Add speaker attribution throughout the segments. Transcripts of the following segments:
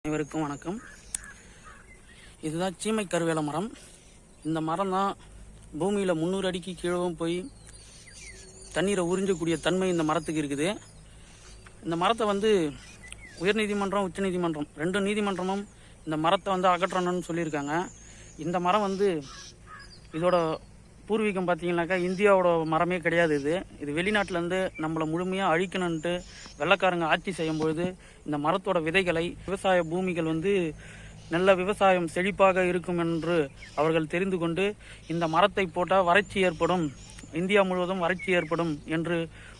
Speaker 1: அனைவருக்கும் வணக்கம். இதுதான் சீமை கருவேல மரம். இந்த மரம் தான் பூமியில் 300 அடிக்கு கீழவும் போய் தண்ணீரை உறிஞ்சக்கூடிய தன்மை இந்த மரத்துக்கு இருக்குது. இந்த மரத்தை உயர்நீதிமன்றம் உச்சநீதிமன்றம் 2 நீதிமன்றமும் இந்த மரத்தை அகற்றணும்னு சொல்லியிருக்காங்க. இந்த மரம் இதோட பூர்வீகம் பார்த்தீங்கன்னாக்கா இந்தியாவோட மரமே கிடையாது. இது வெளிநாட்டிலேருந்து நம்மளை முழுமையாக அழிக்கணுன்ட்டு வெள்ளைக்காரங்க ஆட்சி செய்யும்பொழுது இந்த மரத்தோட விதைகளை விவசாய பூமிகள் நல்ல விவசாயம் செழிப்பாக இருக்கும் என்று அவர்கள் தெரிந்து கொண்டு இந்த மரத்தை போட்டால் வறட்சி ஏற்படும், இந்தியா முழுவதும் வறட்சி ஏற்படும் என்று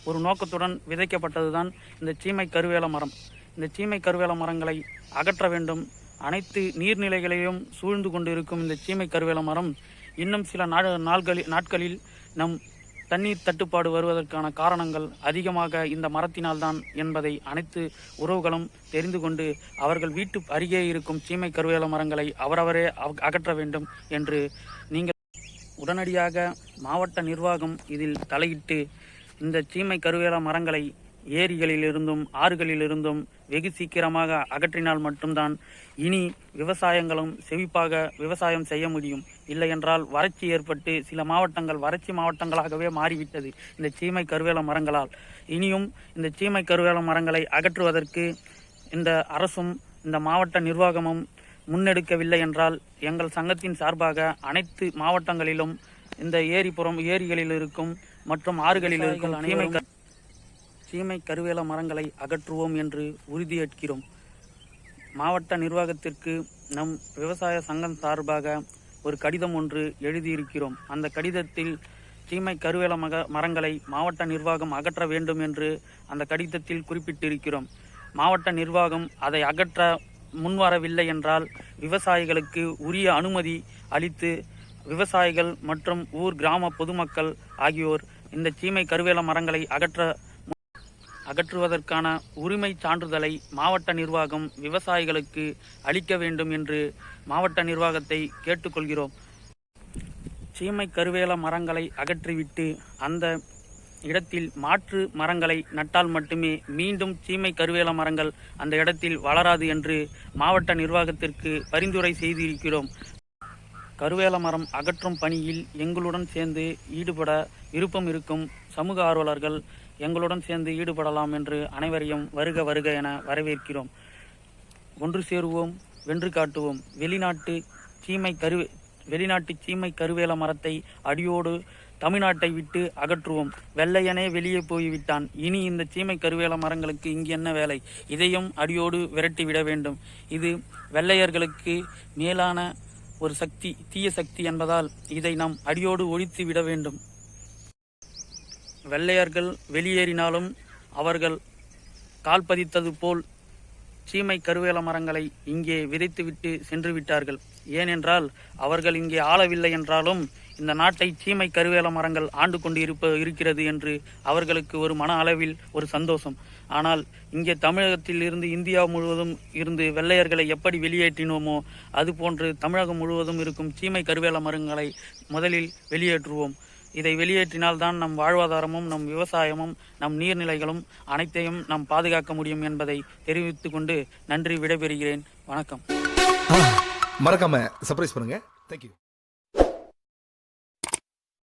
Speaker 1: ஒரு நோக்கத்துடன் விதைக்கப்பட்டது தான் இந்த சீமை கருவேல மரம். இந்த சீமை கருவேல மரங்களை அகற்ற வேண்டும். அனைத்து நீர்நிலைகளையும் சூழ்ந்து கொண்டு இருக்கும் இந்த சீமை கருவேல மரம் இன்னும் சில நாட்களில் நம் தண்ணீர் தட்டுப்பாடு வருவதற்கான காரணங்கள் அதிகமாக இந்த மரத்தினால்தான் என்பதை அனைத்து உறவுகளும் தெரிந்து கொண்டு அவர்கள் வீட்டு அருகே இருக்கும் சீமை கருவேல மரங்களை அவரவரே அகற்ற வேண்டும் என்று நீங்கள் உடனடியாக மாவட்ட நிர்வாகம் இதில் தலையிட்டு இந்த சீமை கருவேல மரங்களை ஏரிகளிலிருந்தும் ஆறுகளிலிருந்தும் வெகு சீக்கிரமாக அகற்றினால் மட்டும்தான் இனி விவசாயங்களும் செழிப்பாக விவசாயம் செய்ய முடியும். இல்லை என்றால் வறட்சி ஏற்பட்டு சில மாவட்டங்கள் வறட்சி மாவட்டங்களாகவே மாறிவிட்டது இந்த சீமை கருவேல மரங்களால். இனியும் இந்த சீமை கருவேல மரங்களை அகற்றுவதற்கு இந்த அரசும் இந்த மாவட்ட நிர்வாகமும் முன்னெடுக்கவில்லை என்றால் எங்கள் சங்கத்தின் சார்பாக அனைத்து மாவட்டங்களிலும் இந்த ஏரிகளில் இருக்கும் மற்றும் ஆறுகளில் இருக்கும் சீமை கருவேல மரங்களை அகற்றுவோம் என்று உறுதியேற்கிறோம். மாவட்ட நிர்வாகத்திற்கு நம் விவசாய சங்கம் சார்பாக ஒரு கடிதம் ஒன்று எழுதியிருக்கிறோம். அந்த கடிதத்தில் சீமை கருவேல மரங்களை மாவட்ட நிர்வாகம் அகற்ற வேண்டும் என்று அந்த கடிதத்தில் குறிப்பிட்டிருக்கிறோம். மாவட்ட நிர்வாகம் அதை அகற்ற முன்வரவில்லை என்றால் விவசாயிகளுக்கு உரிய அனுமதி அளித்து விவசாயிகள் மற்றும் கிராம பொதுமக்கள் ஆகியோர் இந்த சீமை கருவேல மரங்களை அகற்றுவதற்கான உரிமை சான்றிதழை மாவட்ட நிர்வாகம் விவசாயிகளுக்கு அளிக்க வேண்டும் என்று மாவட்ட நிர்வாகத்தை கேட்டுக்கொள்கிறோம். சீமை கருவேல மரங்களை அகற்றிவிட்டு அந்த இடத்தில் மாற்று மரங்களை நட்டால் மட்டுமே மீண்டும் சீமை கருவேல மரங்கள் அந்த இடத்தில் வளராது என்று மாவட்ட நிர்வாகத்திற்கு பரிந்துரை செய்திருக்கிறோம். கருவேல மரம் அகற்றும் பணியில் எங்களுடன் சேர்ந்து ஈடுபட விருப்பம் இருக்கும் சமூக ஆர்வலர்கள் எங்களுடன் சேர்ந்து ஈடுபடலாம் என்று அனைவரையும் வருக வருக என வரவேற்கிறோம். ஒன்று சேருவோம், வென்று காட்டுவோம். வெளிநாட்டு சீமை கருவேல மரத்தை அடியோடு தமிழ்நாட்டை விட்டு அகற்றுவோம். வெள்ளையனே வெளியே போய்விட்டான், இனி இந்த சீமை கருவேல மரங்களுக்கு இங்கு என்ன வேலை? இதையும் அடியோடு விரட்டிவிட வேண்டும். இது வெள்ளையர்களுக்கு மேலான ஒரு சக்தி, தீய சக்தி என்பதால் இதை நாம் அடியோடு ஒழித்து விட வேண்டும். வெள்ளையர்கள் வெளியேறினாலும் அவர்கள் கால் பதித்தது போல் சீமை கருவேல மரங்களை இங்கே விதைத்துவிட்டு சென்று விட்டார்கள். ஏனென்றால் அவர்கள் இங்கே ஆளவில்லை என்றாலும் இந்த நாட்டை சீமை கருவேல மரங்கள் ஆண்டு கொண்டு இருக்கிறது என்று அவர்களுக்கு ஒரு மன அளவில் ஒரு சந்தோஷம். ஆனால் இங்கே தமிழகத்தில் இருந்து இந்தியா முழுவதும் இருந்து வெள்ளையர்களை எப்படி வெளியேற்றினோமோ அதுபோன்று தமிழகம் முழுவதும் இருக்கும் சீமை கருவேல மரங்களை முதலில் வெளியேற்றுவோம். இதை வெளியேற்றினால்தான் நம் வாழ்வாதாரமும் நம் விவசாயமும் நம் நீர்நிலைகளும் அனைத்தையும் நாம் பாதுகாக்க முடியும் என்பதை தெரிவித்துக் கொண்டு நன்றி, விடைபெறுகிறேன். வணக்கம்.
Speaker 2: மறக்காம சர்ப்ரைஸ் பண்ணுங்க. தேங்க்யூ.